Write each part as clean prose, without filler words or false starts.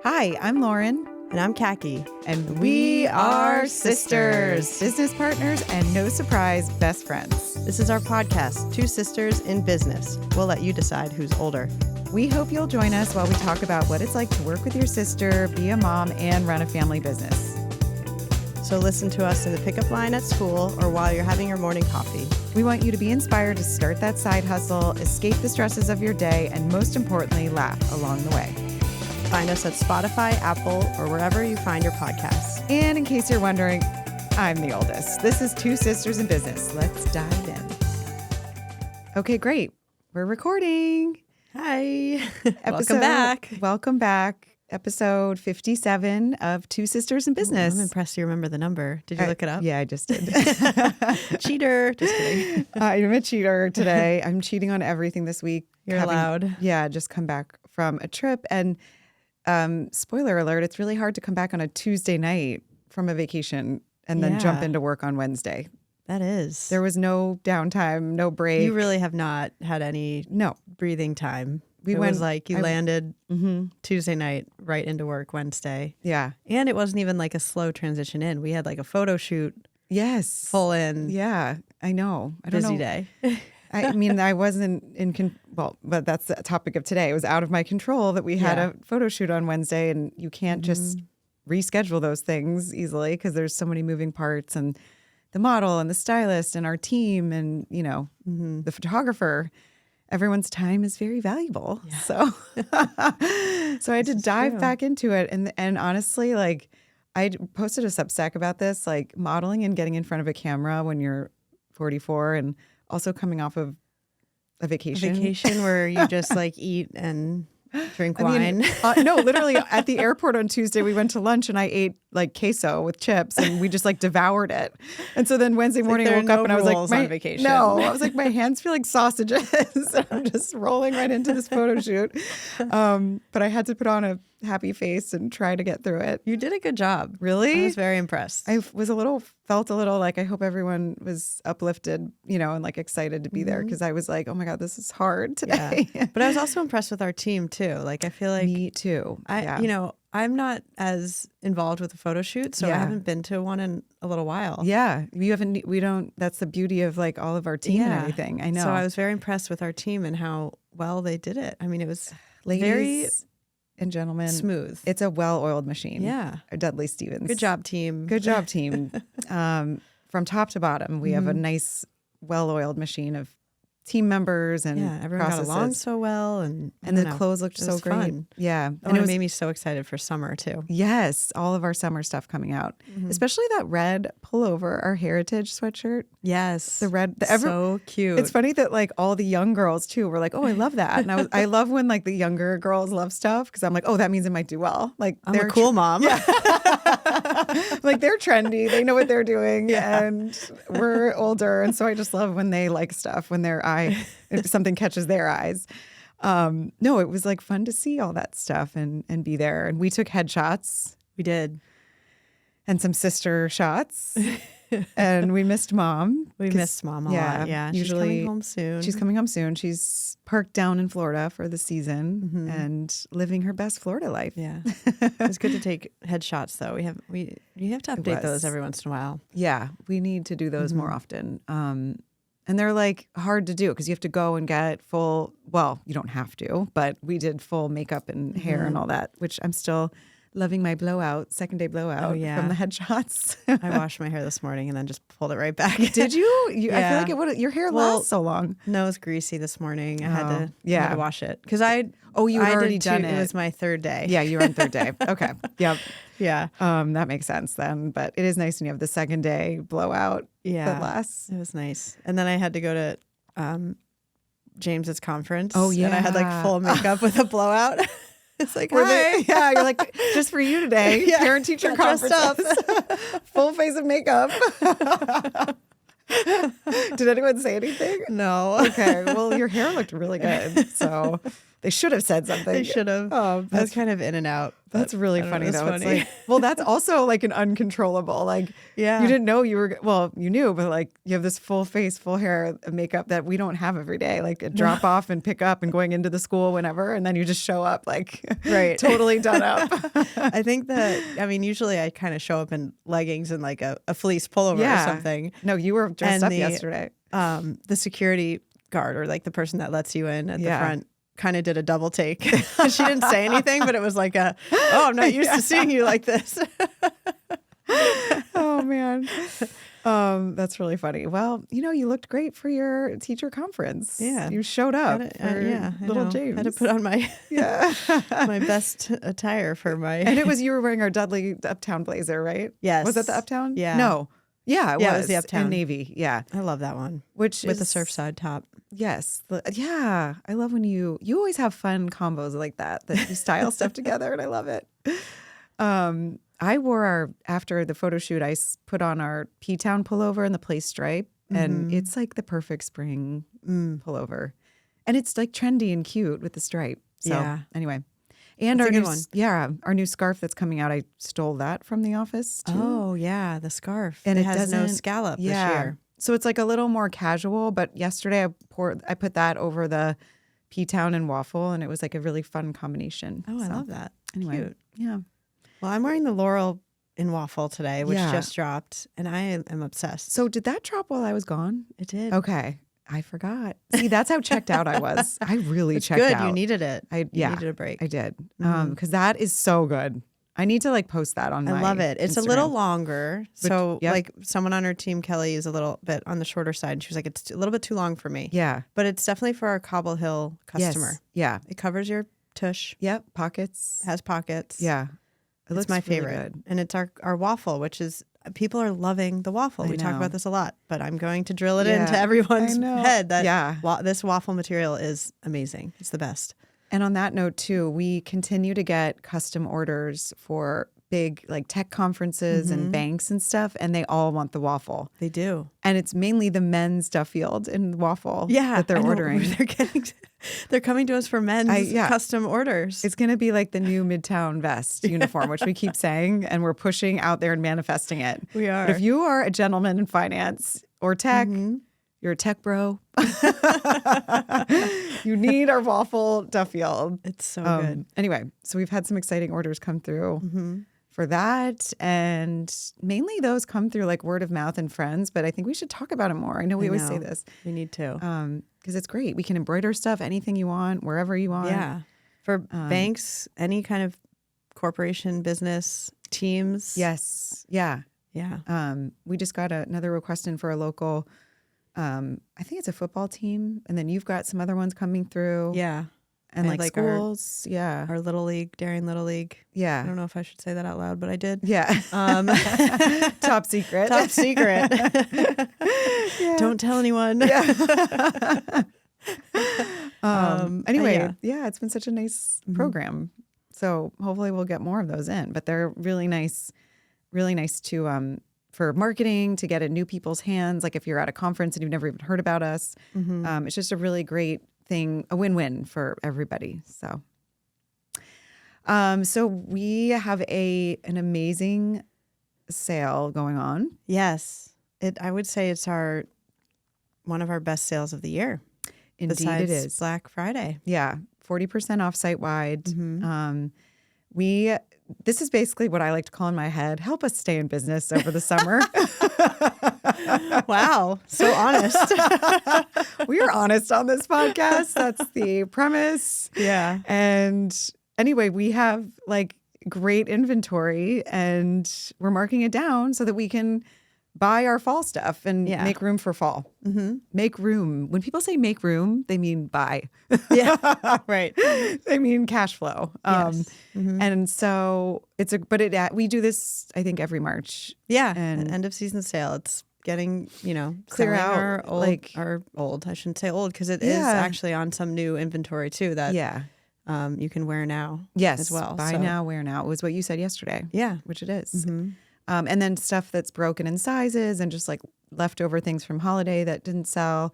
Hi, I'm Lauren. And I'm Khaki. And we are sisters, business partners, and no surprise, best friends. This is our podcast, Two Sisters in Business. We'll let you decide who's older. We hope you'll join us while we talk about what it's like to work with your sister, be a mom, and run a family business. So listen to us in the pickup line at school or while you're having your morning coffee. We want you to be inspired to start that side hustle, escape the stresses of your day, and most importantly, laugh along the way. Find us at Spotify, Apple, or wherever you find your podcasts. And in case you're wondering, I'm the oldest. This is Two Sisters in Business. Let's dive in. Okay, great. We're recording. Hi. Welcome back. Welcome back. Episode 57 of Two Sisters in Business. I'm impressed you remember the number. Did you look it up? Yeah, I just did. Cheater. Just kidding. I'm a cheater today. I'm cheating on everything this week. You're allowed. Yeah, just come back from a trip. And spoiler alert, it's really hard to come back on a Tuesday night from a vacation and then jump into work on Wednesday. That is. There was no downtime, no break. You really have not had any breathing time. It was like you landed Tuesday night right into work Wednesday. Yeah. And it wasn't even like a slow transition in. We had like a photo shoot. Yes. Full in. Yeah, I know. Busy day. I mean, I wasn't but that's the topic of today. It was out of my control that we had a photo shoot on Wednesday, and you can't just reschedule those things easily because there's so many moving parts, and the model and the stylist and our team and, the photographer. Everyone's time is very valuable. Yeah. So I had to dive back into it. And honestly, like, I posted a Substack about this, like modeling and getting in front of a camera when you're 44 and also coming off of a vacation. A vacation where you just like eat and drink wine. No, literally at the airport on Tuesday, we went to lunch and I ate like queso with chips and we just like devoured it. And so then Wednesday morning I woke up and I was like, on vacation. No, I was like, my hands feel like sausages. I'm just rolling right into this photo shoot. But I had to put on a happy face and try to get through it. You did a good job. Really? I was very impressed. I felt a little like I hope everyone was uplifted, and like excited to be there because I was like, oh my God, this is hard today. Yeah. But I was also impressed with our team too. Like I feel like me too. I'm not as involved with the photo shoot, so I haven't been to one in a little while. Yeah. We don't, that's the beauty of like all of our team and everything. I know. So I was very impressed with our team and how well they did it. I mean, it was Ladies very and gentlemen, smooth. It's a well-oiled machine. Yeah. Dudley Stevens. Good job, team. Good job, team. From top to bottom, we have a nice, well-oiled machine of team members and everyone processes. got along so well, and the clothes looked so great. Fun. Yeah, and it made me so excited for summer too. Yes, all of our summer stuff coming out, especially that red pullover, our heritage sweatshirt. Yes, the red, so cute. It's funny that like all the young girls too were like, "Oh, I love that," and I love when like the younger girls love stuff because I'm like, "Oh, that means it might do well." Like I'm a cool mom. Yeah. Like they're trendy, they know what they're doing, and we're older, and so I just love when they like stuff when if something catches their eyes. No, it was like fun to see all that stuff and be there. And we took headshots. We did. And some sister shots. And we missed Mom. We missed Mom a lot. Yeah. Usually, she's coming home soon. She's coming home soon. She's parked down in Florida for the season and living her best Florida life. Yeah. It's good to take headshots though. You have to update those every once in a while. Yeah. We need to do those more often. And they're like hard to do because you have to go and get full, well, you don't have to, but we did full makeup and hair and all that, which I'm still loving my second day blowout from the headshots. I washed my hair this morning and then just pulled it right back. Did you? I feel like your hair lasts so long. No, it was greasy this morning. I had to wash it because you had already done it. It was my third day. Yeah, you were on third day. Okay. Yep. Yeah. That makes sense then. But it is nice when you have the second day blowout that lasts. It was nice. And then I had to go to James's conference. Oh, yeah. And I had like full makeup with a blowout. It's like, hi. You're like, just for you today. Parent-teacher conference. Full face of makeup. Did anyone say anything? No. Okay. Well, your hair looked really good. So They should have said something. They should have. Oh, That's kind of in and out. That's really funny though. It's like, well, that's also like an uncontrollable. Like, yeah, you didn't know you were. Well, you knew, but like you have this full face, full hair of makeup that we don't have every day. Like a drop off and pick up and going into the school whenever, and then you just show up like totally done up. I think usually I kind of show up in leggings and like a fleece pullover or something. No, you were dressed up yesterday. The security guard or like the person that lets you in at the front kind of did a double take. She didn't say anything, but it was like I'm not used to seeing you like this. Oh man. That's really funny. Well, you looked great for your teacher conference. Yeah. You showed up for little James. I had to put on my my best attire for my And you were wearing our Dudley Uptown blazer, right? Yes. Was that the Uptown? Yeah. No. Yeah, it was the Uptown. in navy. Yeah. I love that one. With the Surfside top. Yes. I love when you always have fun combos like that you style stuff together, and I love it. I wore after the photo shoot, I put on our P-Town pullover and the place stripe, and it's like the perfect spring pullover. And it's like trendy and cute with the stripe. So anyway. And our new scarf that's coming out, I stole that from the office too. Oh yeah, the scarf. And it has no scallop this year. So it's like a little more casual, but yesterday I put that over the P-Town and waffle, and it was like a really fun combination. Oh, I love that. Anyway, cute. Yeah. Well, I'm wearing the Laurel in waffle today, which just dropped, and I am obsessed. So did that drop while I was gone? It did. Okay. I forgot. See, that's how checked out I was. I really checked out. Good. You needed it. You needed a break. I did. Because that is so good. I need to post that on my I love it. It's Instagram. a little longer. So yep. Someone on our team, Kelly, is a little bit on the shorter side. And she was like, it's a little bit too long for me. Yeah. But it's definitely for our Cobble Hill customer. Yes. Yeah. It covers your tush. Yep. Pockets. Has pockets. Yeah. It's my favorite. Really good. And it's our waffle, which is, people are loving the waffle. We talk about this a lot, but I'm going to drill it into everyone's head that this waffle material is amazing. It's the best. And on that note too, we continue to get custom orders for big tech conferences and banks and stuff, and they all want the waffle. They do. And it's mainly the men's Duffield and waffle that they're ordering. They're coming to us for men's custom orders. It's going to be like the new Midtown vest uniform, which we keep saying, and we're pushing out there and manifesting it. We are. But if you are a gentleman in finance or tech, you're a tech bro. You need our waffle Duffield. It's so good. Anyway, so we've had some exciting orders come through for that, and mainly those come through word of mouth and friends, but I think we should talk about it more. I know we always say this. We need to. Because it's great. We can embroider stuff, anything you want, wherever you want. Yeah. For banks, any kind of corporation, business, teams. Yes. Yeah. Yeah. We just got another request in for a local, I think it's a football team, and then you've got some other ones coming through. Yeah. And schools. Our Little League, Darien Little League. Yeah. I don't know if I should say that out loud, but I did. Yeah. Top secret. Top secret. Don't tell anyone. Yeah. Anyway, it's been such a nice program. So hopefully we'll get more of those in. But they're really nice to for marketing, to get in new people's hands. Like if you're at a conference and you've never even heard about us, it's just a really great thing, a win-win for everybody. So, so we have an amazing sale going on. Yes, I would say it's one of our best sales of the year. Indeed, besides it is Black Friday. Yeah, 40% off site wide. This is basically what I like to call in my head, help us stay in business over the summer. Wow. So honest. We are honest on this podcast. That's the premise. Yeah. And anyway, we have great inventory, and we're marking it down so that we can buy our fall stuff and make room for fall. Make room. When people say make room, they mean buy. Yeah, right. They mean cash flow. Yes. And so we do this, I think, every March. Yeah, and end of season sale. It's getting, clear out our old. I shouldn't say old, because it is actually on some new inventory too that you can wear now. Yes, as well. Buy now, wear now. It was what you said yesterday. Yeah, which it is. And then stuff that's broken in sizes and just leftover things from holiday that didn't sell.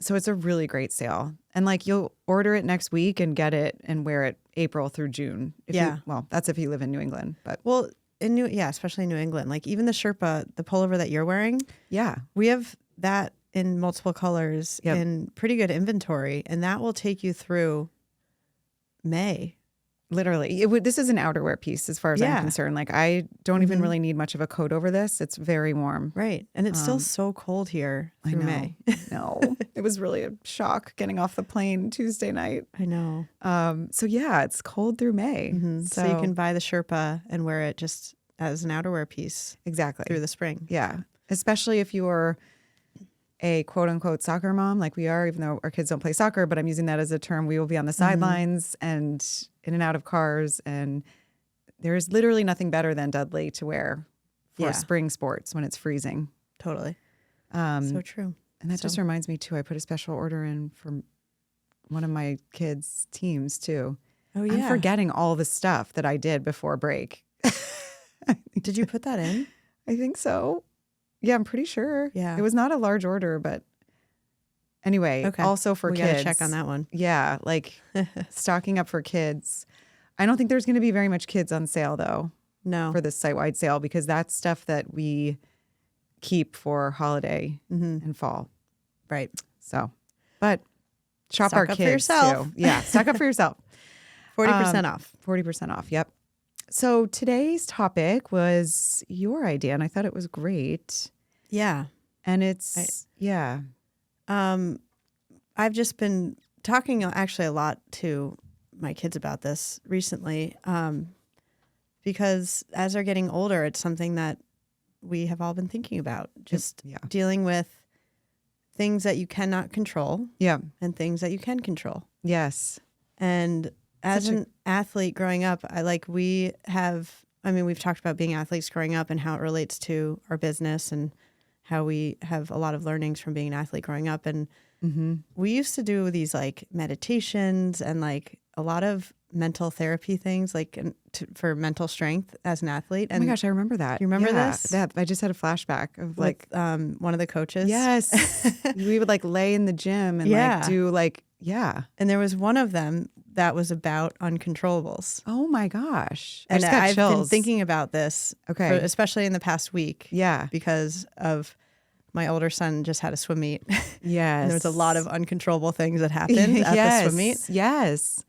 So it's a really great sale. And like you'll order it next week and get it and wear it April through June. Well, that's if you live in New England. But especially in New England. Like even the Sherpa, the pullover that you're wearing. Yeah. We have that in multiple colors in pretty good inventory. And that will take you through May. Literally. This is an outerwear piece as far as I'm concerned. Like I don't even really need much of a coat over this. It's very warm. Right. And it's still so cold here through May. No. It was really a shock getting off the plane Tuesday night. I know. So yeah, it's cold through May. So you can buy the Sherpa and wear it just as an outerwear piece. Exactly. Through the spring. Yeah. Especially if you're a quote unquote soccer mom like we are, even though our kids don't play soccer, but I'm using that as a term. We will be on the sidelines and in and out of cars. And there is literally nothing better than Dudley to wear for spring sports when it's freezing. Totally. So true. And that just reminds me too, I put a special order in for one of my kids' teams too. Oh yeah. I'm forgetting all the stuff that I did before break. Did you put that in? I think so. Yeah, I'm pretty sure. Yeah. It was not a large order, but anyway, also for kids. We got to check on that one. Yeah, like stocking up for kids. I don't think there's going to be very much kids on sale though. No. For this site-wide sale because that's stuff that we keep for holiday and fall. Right. So, but shop our kids for yourself. too. Yeah, stock up for yourself. 40% off. 40% off, yep. So today's topic was your idea, and I thought it was great. Yeah. And it's, I've just been talking actually a lot to my kids about this recently because as they're getting older, it's something that we have all been thinking about. Just dealing with things that you cannot control and things that you can control. Yes. And as an athlete growing up, we've talked about being athletes growing up and how it relates to our business and how we have a lot of learnings from being an athlete growing up. And we used to do these like meditations and like a lot of mental therapy things for mental strength as an athlete. And oh my gosh, I remember that. You remember this? That I just had a flashback of with, one of the coaches. Yes. We would like lay in the gym and like do like, And there was one of them that was about uncontrollables. Oh my gosh. And I've been thinking about this, especially in the past week. Yeah. Because of my older son just had a swim meet. Yes. And there was a lot of uncontrollable things that happened at the swim meet. Yes.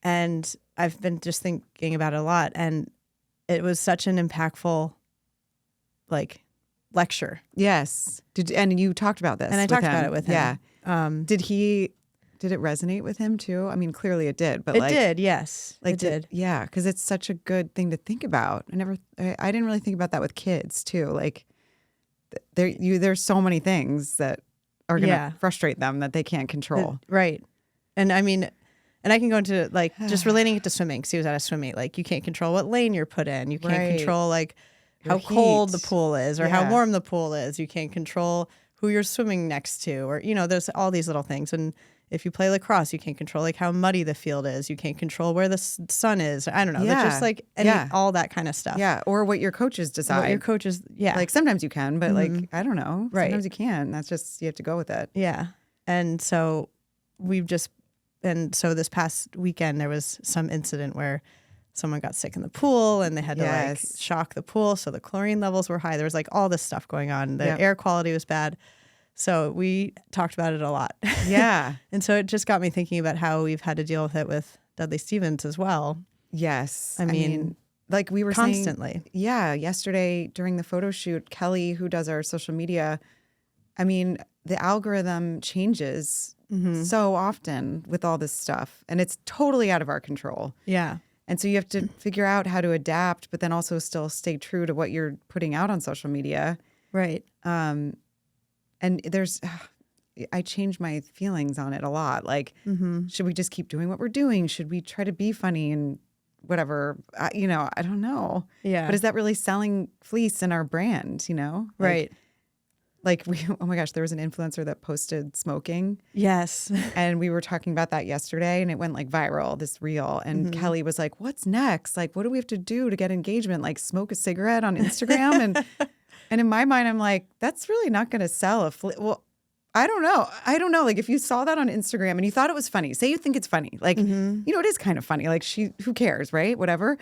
And I've been just thinking about it a lot. And it was such an impactful, lecture. Yes. And you talked about this. And I talked about it with him. Yeah. Did it resonate with him too? I mean, clearly it did, but it did. Yes, it did. Yeah. Cause it's such a good thing to think about. I didn't really think about that with kids too. Like there's so many things that are going to frustrate them that they can't control. Right. And I mean, and I can go into just relating it to swimming because he was at a swim meet. Like you can't control what lane you're put in. You can't control how cold the pool is or how warm the pool is. You can't control who you're swimming next to or, there's all these little things. And if you play lacrosse, you can't control how muddy the field is. You can't control where the sun is. I don't know. Yeah. That's just all that kind of stuff. Yeah. Or what your coaches decide. What your coaches, Like sometimes you can, but I don't know. Right. Sometimes you can. That's just, you have to go with it. Yeah. And so so this past weekend, there was some incident where someone got sick in the pool and they had to shock the pool. So the chlorine levels were high. There was all this stuff going on. The air quality was bad. So we talked about it a lot. Yeah. And so it just got me thinking about how we've had to deal with it with Dudley Stevens as well. Yes. I mean, like we were constantly. Saying, yesterday during the photo shoot, Kelly, who does our social media, I mean, the algorithm changes so often with all this stuff and it's totally out of our control. Yeah. And so you have to figure out how to adapt, but then also still stay true to what you're putting out on social media. Right. And I change my feelings on it a lot. Like, should we just keep doing what we're doing? Should we try to be funny and whatever? I don't know. Yeah. But is that really selling fleece in our brand, Right. Oh my gosh, there was an influencer that posted smoking. Yes. And we were talking about that yesterday and it went viral, this reel. And Kelly was like, what's next? Like, what do we have to do to get engagement? Like smoke a cigarette on Instagram? And in my mind, I'm like, that's really not going to sell well, I don't know. I don't know. Like if you saw that on Instagram and you thought it was funny, say you think it's funny. Like, you know, it is kind of funny. Like who cares, right? Whatever.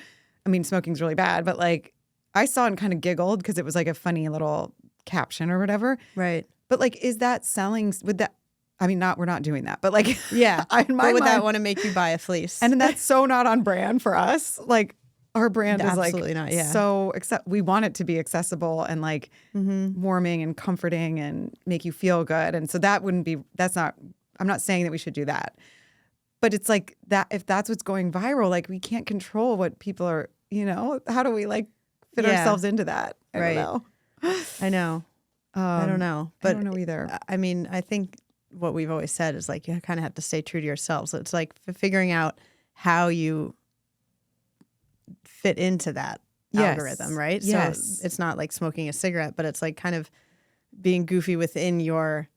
I mean, smoking's really bad, but like I saw it and kind of giggled because it was like a funny little caption or whatever. Right. But like, is that selling with that? I mean, we're not doing that, but like, Yeah. in my But would mind, that want to make you buy a fleece? and that's so not on brand for us. Like our brand is like Absolutely not, yeah. so we want it to be accessible and like warming and comforting and make you feel good. And so I'm not saying that we should do that, but it's like that, if that's what's going viral, like we can't control what people are, you know, how do we like fit ourselves into that? I don't know. I know. I don't know. But I don't know either. I mean, I think what we've always said is like you kind of have to stay true to yourself. So it's like figuring out how you fit into that algorithm, right? Yes. So it's not like smoking a cigarette, but it's like kind of being goofy within your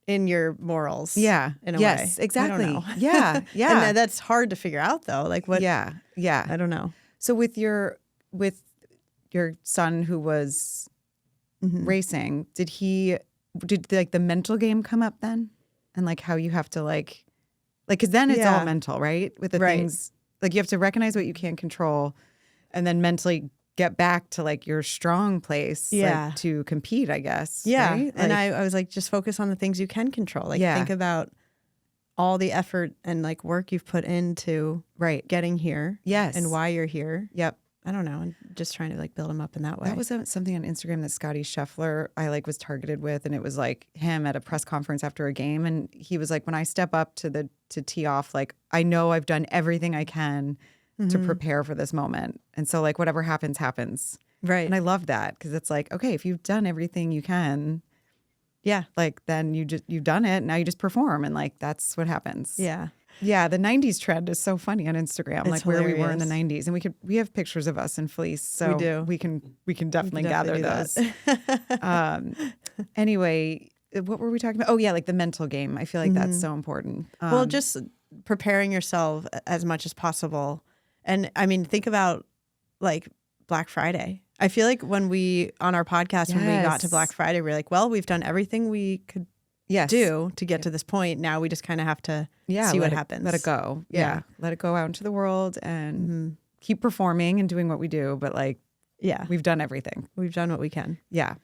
morals. Yeah. In a yes, way. exactly. I don't know. Yeah. Yeah. And that's hard to figure out though. Like what? Yeah. Yeah. I don't know. So with your son who was racing, did like the mental game come up then? And like how you have to like, cause then it's all mental, right? With the things, like you have to recognize what you can't control and then mentally get back to like your strong place like, to compete, I guess. Yeah. Right? And like, I was like, just focus on the things you can control. Like think about all the effort and like work you've put into getting here. Yes. And why you're here. Yep. I don't know. And just trying to like build them up in that way. That was something on Instagram that Scotty Scheffler I like was targeted with, and it was like him at a press conference after a game, and he was like, when I step up to tee off, like I know I've done everything I can to prepare for this moment, and so like whatever happens, happens. Right. And I love that because it's like, okay, if you've done everything you can, like then you've done it. Now you just perform, and like that's what happens. Yeah. Yeah, the 90s trend is so funny on Instagram, It's like where we were in the hilarious. 90s. And we have pictures of us in fleece, so We do. we can definitely gather do those. that. Anyway, what were we talking about? Oh yeah, like the mental game. I feel like that's so important. Well, just preparing yourself as much as possible. And I mean, think about like Black Friday. I feel like when we, on our podcast, when we got to Black Friday, we were like, well, we've done everything we could do to get to this point. Now we just kind of have to see what happens. Let it go. Yeah. Let it go out into the world and keep performing and doing what we do. But like, we've done everything. We've done what we can. Yeah.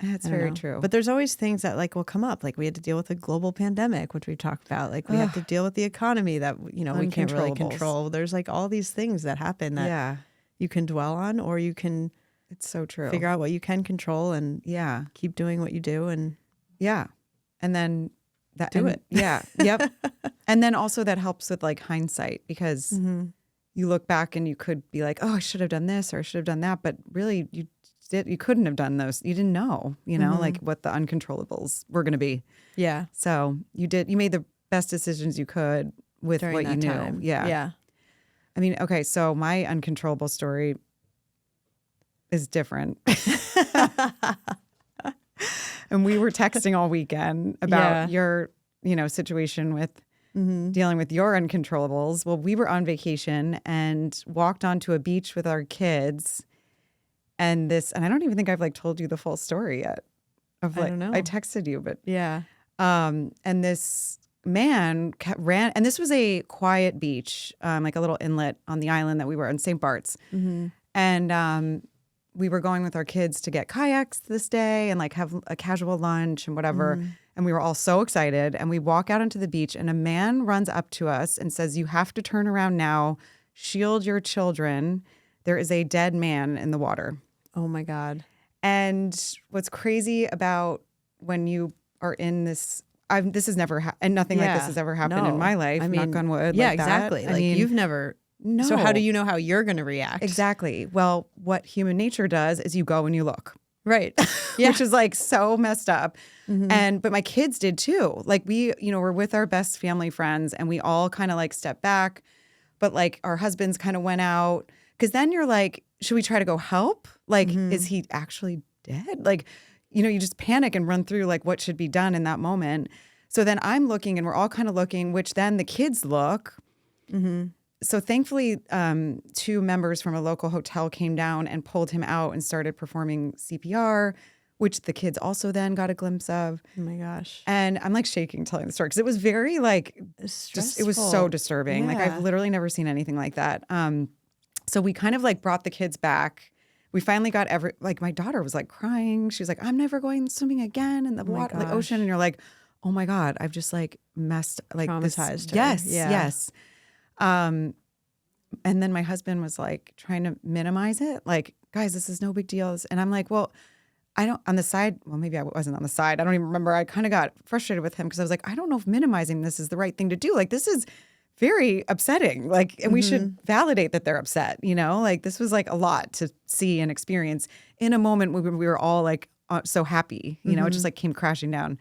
That's very true. But there's always things that like will come up. Like we had to deal with a global pandemic, which we talked about. Like we have to deal with the economy that, you know, we can't really control. There's like all these things that happen that you can dwell on, or you can it's so true. Figure out what you can control and keep doing what you do and and then do it. Yeah. Yep. And then also that helps with like hindsight because you look back and you could be like, oh, I should have done this or I should have done that. But really you couldn't have done those. You didn't know, like what the uncontrollables were going to be. Yeah. So you made the best decisions you could with during what you knew. time. Yeah. Yeah. I mean, okay. So my uncontrollable story is different. And we were texting all weekend about your, situation with dealing with your uncontrollables. Well, we were on vacation and walked onto a beach with our kids. And I don't even think I've like told you the full story yet. I don't know. I texted you, but yeah. And this man ran, and this was a quiet beach, like a little inlet on the island that we were in, St. Bart's. And we were going with our kids to get kayaks this day and like have a casual lunch and whatever. And we were all so excited. And we walk out onto the beach and a man runs up to us and says, "You have to turn around now. Shield your children. There is a dead man in the water." Oh my God. And what's crazy about when you are in this, this has never and nothing like this has ever happened in my life. I mean, knock on wood. Yeah, like exactly. That. Like you've never. No. So how do you know how you're going to react? Exactly. Well, what human nature does is you go and you look. Right. Yeah. Which is like so messed up. But my kids did too. Like we, we're with our best family friends and we all kind of like stepped back. But like our husbands kind of went out. Because then you're like, should we try to go help? Like, is he actually dead? Like, you just panic and run through like what should be done in that moment. So then I'm looking and we're all kind of looking, which then the kids look. So thankfully, 2 members from a local hotel came down and pulled him out and started performing CPR, which the kids also then got a glimpse of. Oh my gosh. And I'm like shaking telling the story because it was very like, it was so disturbing. Like I've literally never seen anything like that. So we kind of like brought the kids back. We finally got my daughter was like crying. She was like, I'm never going swimming again in the water, the ocean. And you're like, oh my God, I've just like traumatized her. Yes, yes. And then my husband was like trying to minimize it. Like, guys, this is no big deal. And I'm like, well, on the side, well, maybe I wasn't on the side. I don't even remember. I kind of got frustrated with him because I was like, I don't know if minimizing this is the right thing to do. Like, this is very upsetting. Like, and we should validate that they're upset, you know? Like, this was like a lot to see and experience in a moment where we were all like so happy, you know? It just like came crashing down.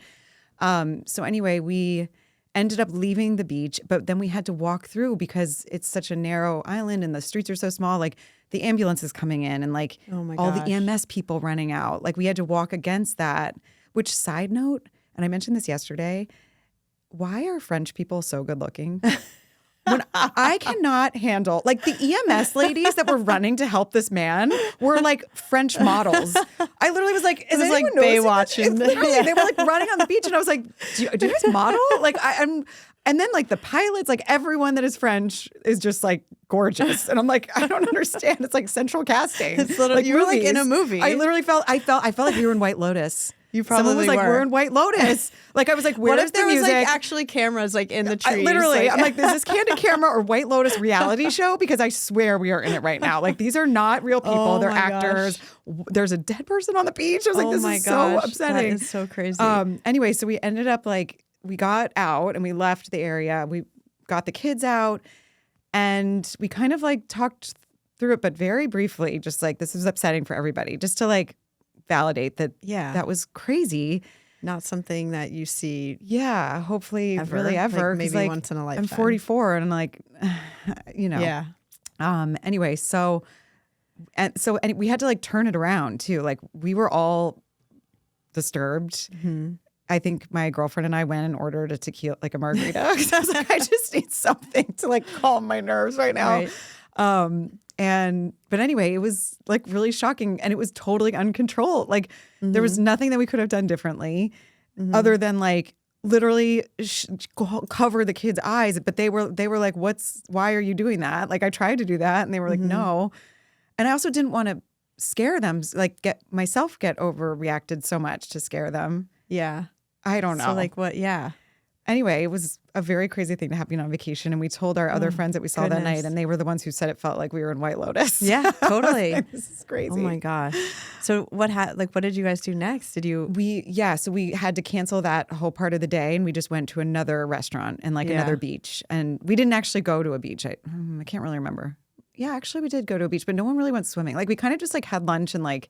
So anyway, we ended up leaving the beach, but then we had to walk through because it's such a narrow island and the streets are so small. Like the ambulance is coming in and like all the EMS people running out. Like we had to walk against that, which side note, and I mentioned this yesterday, why are French people so good looking? When I cannot handle, like the EMS ladies that were running to help this man were like French models. I literally was like, is it like Baywatching? They were like running on the beach, and I was like, do you guys model? Like I'm, and then like the pilots, like everyone that is French is just like gorgeous, and I'm like, I don't understand. It's like central casting. It's literally, like you were like in a movie. I literally felt like we were in White Lotus. You probably Someone was like, were. We're in White Lotus. Like I was like, where's what if there the was music? like actually cameras like in the trees? Literally, like, I'm like, is this Candid Camera or White Lotus reality show? Because I swear we are in it right now. Like these are not real people; Oh they're my actors. There's a dead person on the beach. I was like, oh this my is gosh, so upsetting. That is so crazy. Anyway, so we ended up like we got out and we left the area. We got the kids out, and we kind of like talked through it, but very briefly. Just like this is upsetting for everybody, just to like validate that. Yeah, that was crazy. Not something that you see. Yeah, hopefully, ever. really ever. Like maybe like, once in a lifetime. I'm 44, and I'm like, you know. Yeah. Anyway, so we had to like turn it around too. Like we were all disturbed. I think my girlfriend and I went and ordered a tequila, like a margarita. Because I was like, I just need something to like calm my nerves right now. Right. But anyway, it was like really shocking, and it was totally uncontrolled. Like there was nothing that we could have done differently, other than like literally cover the kids' eyes. But they were like, why are you doing that? Like I tried to do that, and they were like, no. And I also didn't want to scare them, like get overreacted so much to scare them. Yeah. I don't know. So like what? Yeah. Anyway, it was a very crazy thing to happen on vacation. And we told our other friends that we saw that night, and they were the ones who said it felt like we were in White Lotus. Yeah, totally. Like, this is crazy. Oh my gosh. So what did you guys do next? So we had to cancel that whole part of the day, and we just went to another restaurant and like another beach. And we didn't actually go to a beach. I can't really remember. Yeah, actually we did go to a beach, but no one really went swimming. Like we kind of just like had lunch and like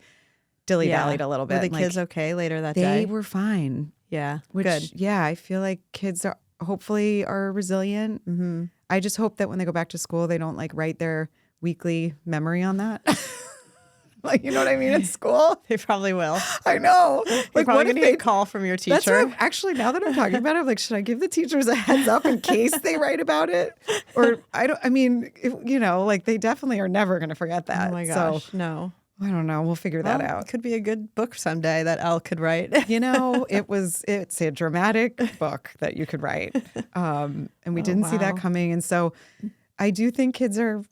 dilly-dallied a little bit. Were the kids okay later that day? They were fine. Yeah. Good. Yeah, I feel like kids hopefully are resilient. Mm-hmm. I just hope that when they go back to school, they don't like write their weekly memory on that. Like, you know what I mean? At school. They probably will. I know. Like, what if they call from your teacher? That's what actually, now that I'm talking about it, I'm like, should I give the teachers a heads up in case they write about it? Or like they definitely are never going to forget that. Oh my gosh, so, no. I don't know. We'll figure that out. It could be a good book someday that Elle could write. You know, it's a dramatic book that you could write. And we didn't see that coming. And so I do think kids are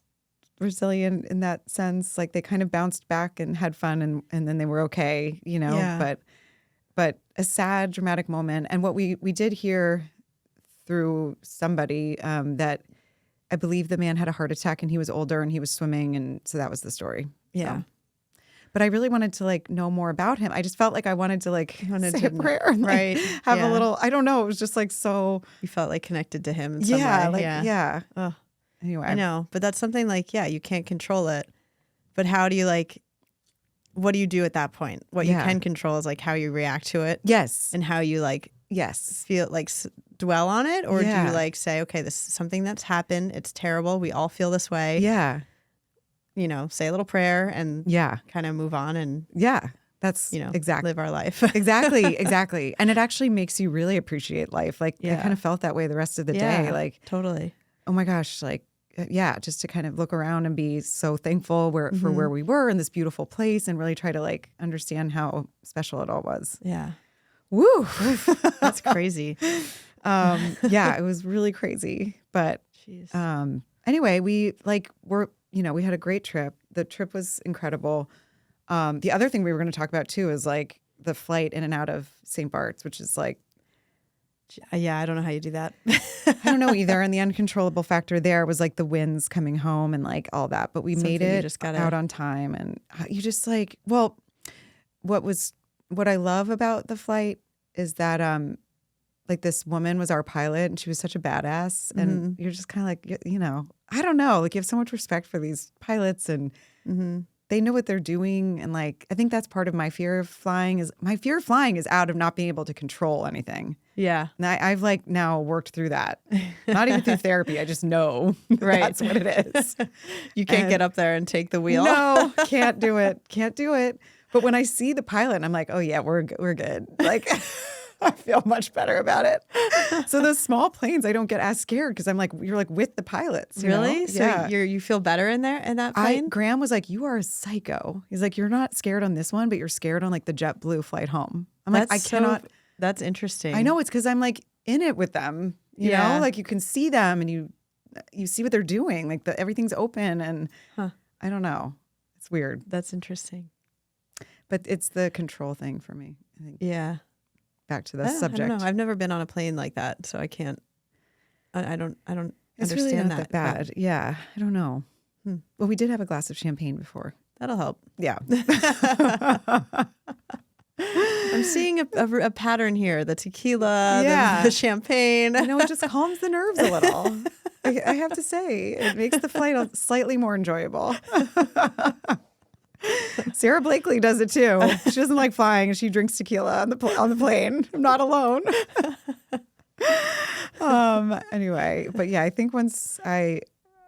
resilient in that sense. Like they kind of bounced back and had fun and then they were okay, you know, but a sad, dramatic moment. And what we did hear through somebody that I believe the man had a heart attack and he was older and he was swimming. And so that was the story. Yeah. So. But I really wanted to like know more about him. I just felt like I wanted to like say a prayer and like, have a little, I don't know. It was just like so. You felt like connected to him in some way. Yeah. Oh. Anyway. I know. But that's something like, you can't control it. But how do you what do you do at that point? What you can control is like how you react to it. Yes. And how you feel like dwell on it. Or do you like say, okay, this is something that's happened. It's terrible. We all feel this way. Yeah. You know, say a little prayer and kind of move on and that's exactly live our life. exactly. And it actually makes you really appreciate life. Like I kind of felt that way the rest of the day. Like totally. Oh my gosh, like just to kind of look around and be so thankful for where we were in this beautiful place and really try to like understand how special it all was. Yeah. Woo. That's crazy. Yeah, it was really crazy. But anyway, we had a great trip. The trip was incredible. The other thing we were going to talk about too is like the flight in and out of St. Bart's, which is like, yeah, I don't know how you do that. I don't know either. And the uncontrollable factor there was like the winds coming home and like all that. But we made it out on time. And you just like, well, what I love about the flight is that like this woman was our pilot and she was such a badass. And you're just kind of like, I don't know, like you have so much respect for these pilots and they know what they're doing. And like, I think that's part of my fear of flying is out of not being able to control anything. Yeah. And I've like now worked through that. Not even through therapy. I just know that's what it is. You can't get up there and take the wheel. No, can't do it. Can't do it. But when I see the pilot, I'm like, oh yeah, we're good. Like I feel much better about it. So those small planes, I don't get as scared because I'm like, you're like with the pilots. Really? Know? So yeah. you feel better in that plane? Graham was like, you are a psycho. He's like, you're not scared on this one, but you're scared on like the JetBlue flight home. I'm like, I cannot. That's interesting. I know it's because I'm like in it with them. You know, like you can see them and you see what they're doing. Like everything's open and I don't know. It's weird. That's interesting. But it's the control thing for me, I think. Yeah. Back to the subject. I don't know. I've never been on a plane like that, so I can't. I don't it's understand really not that bad. But, yeah, I don't know. Well, we did have a glass of champagne before. That'll help. Yeah. I'm seeing a pattern here: the tequila, the champagne. It just calms the nerves a little. I have to say, it makes the flight slightly more enjoyable. Sarah Blakely does it too. She doesn't like flying and she drinks tequila on the plane. I'm not alone. Anyway, but yeah, I think once I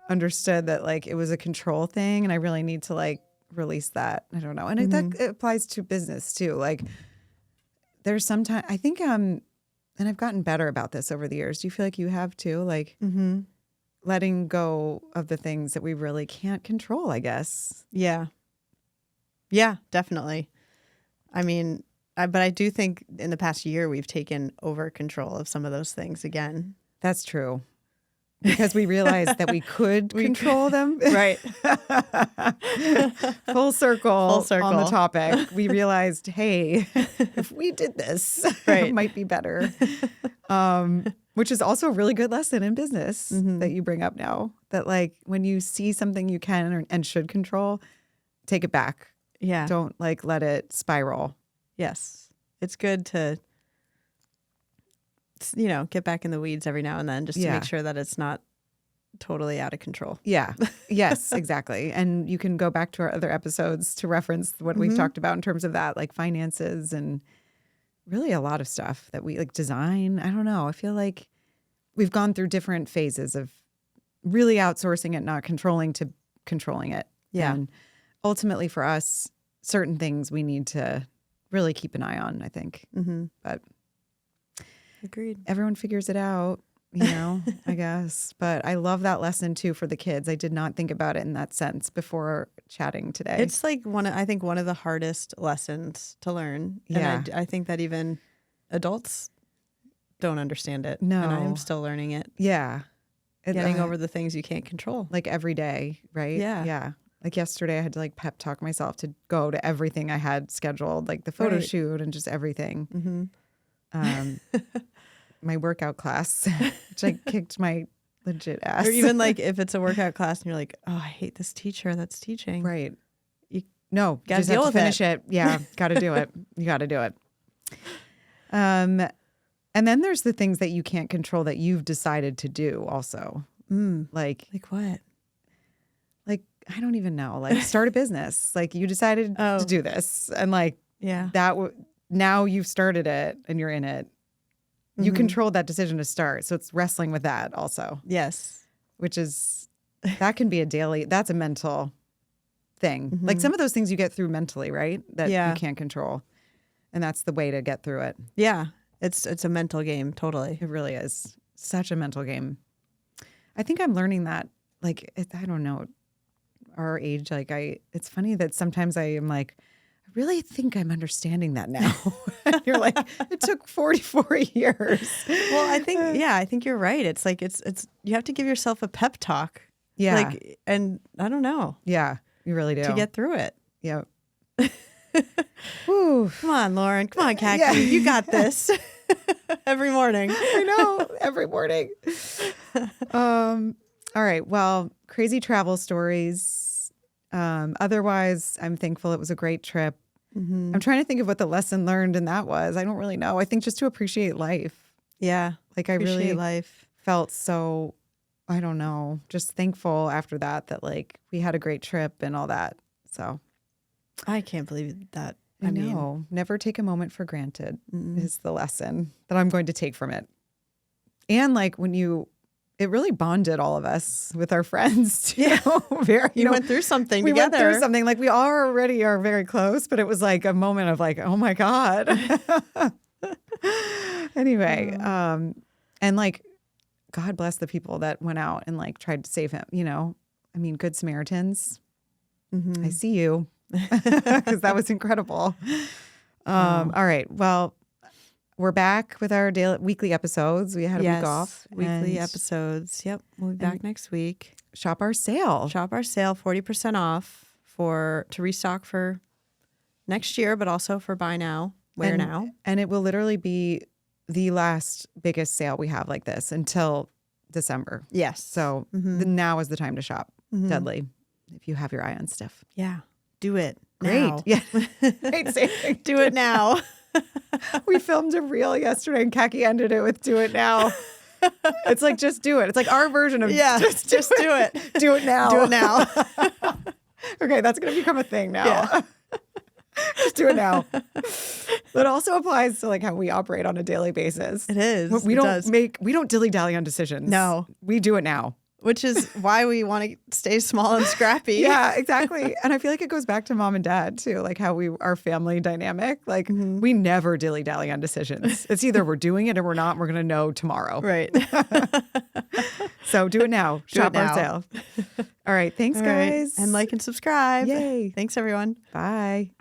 understood that like it was a control thing and I really need to like release that. I don't know. And that it applies to business too. Like there's sometimes I think and I've gotten better about this over the years. Do you feel like you have too? Like letting go of the things that we really can't control, I guess. Yeah. Yeah, definitely. I mean, but I do think in the past year we've taken over control of some of those things again. That's true. Because we realized that we could control them. Right. Full circle on the topic. We realized, hey, if we did this, it might be better. Which is also a really good lesson in business that you bring up now. That like when you see something you can and should control, take it back. Yeah. Don't like let it spiral. Yes. It's good to, get back in the weeds every now and then just to make sure that it's not totally out of control. Yeah. Yes, exactly. And you can go back to our other episodes to reference what we've talked about in terms of that, like finances and really a lot of stuff that we like design. I don't know. I feel like we've gone through different phases of really outsourcing it, not controlling to controlling it. Yeah. And ultimately for us, certain things we need to really keep an eye on, I think. But agreed. Everyone figures it out, I guess. But I love that lesson too for the kids. I did not think about it in that sense before chatting today. It's like one of the hardest lessons to learn. Yeah. And I think that even adults don't understand it. No. And I am still learning it. Yeah. Getting over the things you can't control. Like every day, right? Yeah. Yeah. Like yesterday I had to like pep talk myself to go to everything I had scheduled, like the photo shoot and just everything. My workout class, which I kicked my legit ass. Or even like if it's a workout class and you're like, oh, I hate this teacher that's teaching. Right. You gotta deal with finish it. Yeah. Got to do it. You got to do it. And then there's the things that you can't control that you've decided to do also. Like what? Like, I don't even know. Like start a business. Like you decided to do this and like now you've started it and you're in it. You controlled that decision to start. So it's wrestling with that also. Yes. Which is, that can be that's a mental thing. Like some of those things you get through mentally, right? That you can't control. And that's the way to get through it. Yeah. It's a mental game. Totally. It really is. Such a mental game. I think I'm learning that I don't know, our age, it's funny that sometimes I am like, I really think I'm understanding that now. And you're like, it took 44 years. Well, I think you're right. It's like, it's, you have to give yourself a pep talk. Yeah. And I don't know. Yeah, you really do. To get through it. Yep. Whew. Come on, Lauren. Come on, Khaki. Yeah. You got this. Every morning. I know. Every morning. All right. Well, crazy travel stories. Otherwise, I'm thankful it was a great trip. I'm trying to think of what the lesson learned in that was. I don't really know. I think just to appreciate life. Yeah. I really life. Felt so, I don't know, just thankful after that we had a great trip and all that. So I can't believe that. I know. Never take a moment for granted is the lesson that I'm going to take from it. And it really bonded all of us with our friends too. Yeah. You went through something we together. Went through something. We already are very close, but it was like a moment of oh my God. Anyway, and God bless the people that went out and tried to save him, I mean, good Samaritans. I see you. Because that was incredible. All right. Well, we're back with our weekly episodes. We had a week off. Weekly episodes. Yep. We'll be back next week. Shop our sale. 40% off to restock for next year, but also for buy now, wear now. And it will literally be the last biggest sale we have like this until December. Yes. So now is the time to shop. Deadly. If you have your eye on stuff. Yeah. Do it. Great. Now. Yeah. Great saving. Do it now. We filmed a reel yesterday and Khaki ended it with do it now. It's just do it. It's our version of just do it. Do it now. Do it now. Okay, that's going to become a thing now. Yeah. Just do it now. That also applies to how we operate on a daily basis. It is. We don't dilly-dally on decisions. No. We do it now. Which is why we want to stay small and scrappy. Yeah, exactly. And I feel like it goes back to mom and dad too, how our family dynamic. We never dilly-dally on decisions. It's either we're doing it or we're not. And we're going to know tomorrow. Right. So do it now. Shop our sale. All right. Thanks, guys. And like and subscribe. Yay. Thanks, everyone. Bye.